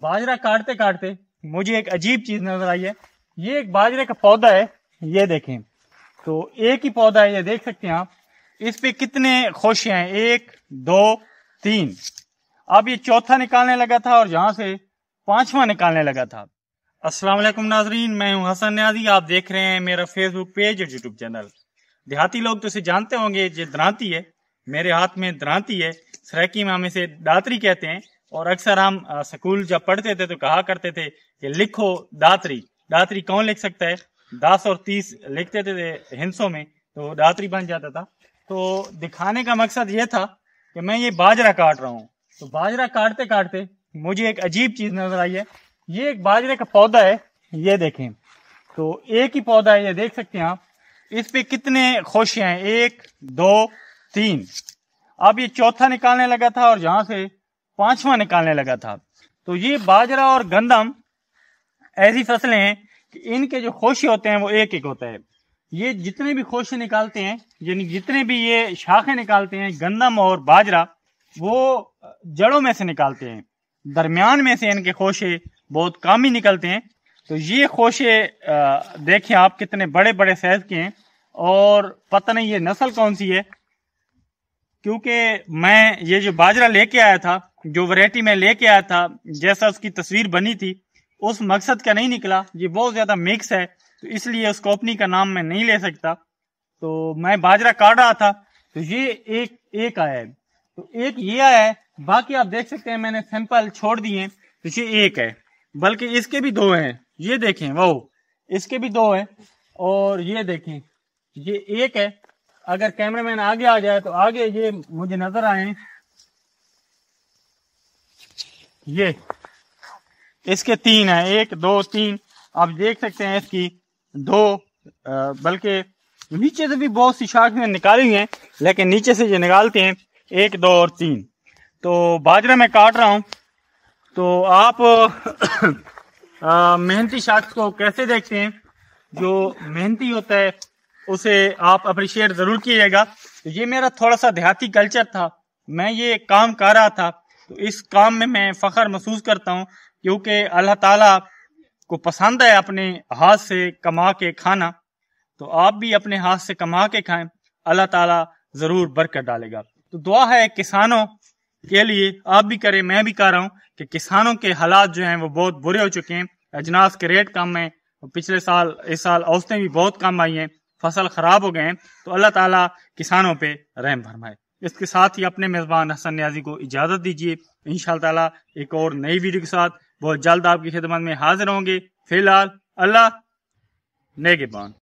बाजरा काटते काटते मुझे एक अजीब चीज नजर आई है। ये एक बाजरे का पौधा है, ये देखें। तो एक ही पौधा है, ये देख सकते हैं आप। इस पे कितने खोशियां हैं, 1 2 3। अब ये चौथा निकालने लगा था और यहां से 5वां निकालने लगा था। अस्सलाम वालेकुम नाजरीन, मैं हूं हसन न्याजी। आप देख रहे हैं मेरा फेसबुक पेज और यूट्यूब चैनल। देहाती लोग तो इसे जानते होंगे, ये दरांती है। मेरे हाथ में दरांती है, सराइकी में हम इसे दातरी कहते हैं। और अक्सर हम स्कूल जब पढ़ते थे तो कहा करते थे कि लिखो दातरी। दातरी कौन लिख सकता है? 10 और 30 लिखते थे हिंसों में तो दातरी बन जाता था। तो दिखाने का मकसद ये था कि मैं ये बाजरा काट रहा हूँ। तो बाजरा काटते काटते मुझे एक अजीब चीज नजर आई है। ये एक बाजरे का पौधा है, ये देखें। तो एक ही पौधा है, ये देख सकते हैं आप। इस पे कितने खोशियां हैं, 1 2 3। अब ये चौथा निकालने लगा था और यहां से 5वां निकालने लगा था। तो ये बाजरा और गंदम ऐसी फसलें हैं कि इनके जो खोशे होते हैं वो एक एक होता है। ये जितने भी खोशे निकालते हैं, यानी जितने भी ये शाखें निकालते हैं गंदम और बाजरा, वो जड़ों में से निकालते हैं। दरमियान में से इनके खोशे बहुत कम ही निकलते हैं। तो ये खोशे देखें आप, कितने बड़े बड़े साइज के हैं। और पता नहीं ये नस्ल कौन सी है, क्योंकि मैं ये जो बाजरा लेके आया था, जो वैरायटी मैं लेके आया था, जैसा उसकी तस्वीर बनी थी उस मकसद का नहीं निकला। ये बहुत ज्यादा मिक्स है, तो इसलिए उस कंपनी का नाम मैं नहीं ले सकता। तो मैं बाजरा काट रहा था तो ये एक आया है। तो एक ये आया है, बाकी आप देख सकते हैं मैंने सैंपल छोड़ दिए हैं। तो ये एक है, बल्कि इसके भी 2 हैं। ये देखें, वो इसके भी 2 हैं। और ये देखें, ये एक है। अगर कैमरामैन आगे आ जाए तो आगे ये मुझे नजर आए, ये इसके 3 है, 1 2 3। आप देख सकते हैं इसकी 2, बल्कि नीचे से भी बहुत सी शाख में निकाली हैं, लेकिन नीचे से जो निकालते हैं 1 2 और 3। तो बाजरा मैं काट रहा हूं। तो आप मेहनती शख्स को कैसे देखते हैं? जो मेहनती होता है उसे आप अप्रिशिएट जरूर कीजिएगा। तो ये मेरा थोड़ा सा देहाती कल्चर था, मैं ये काम कर रहा था। तो इस काम में मैं फख्र महसूस करता हूँ, क्योंकि अल्लाह ताला को पसंद है अपने हाथ से कमा के खाना। तो आप भी अपने हाथ से कमा के खाएं, अल्लाह ताला जरूर बरकत डालेगा। तो दुआ है किसानों के लिए, आप भी करें, मैं भी कर रहा हूँ, कि किसानों के हालात जो हैं वो बहुत बुरे हो चुके हैं। अजनास के रेट कम है, पिछले साल इस साल औसतें भी बहुत कम आई हैं, फसल खराब हो गए हैं। तो अल्लाह ताला किसानों पे रहम फरमाए। इसके साथ ही अपने मेजबान हसन न्याजी को इजाजत दीजिए। इंशाअल्लाह ताला एक और नई वीडियो के साथ बहुत जल्द आपकी खिदमत में हाजिर होंगे। फिलहाल अल्लाह नेगेबान।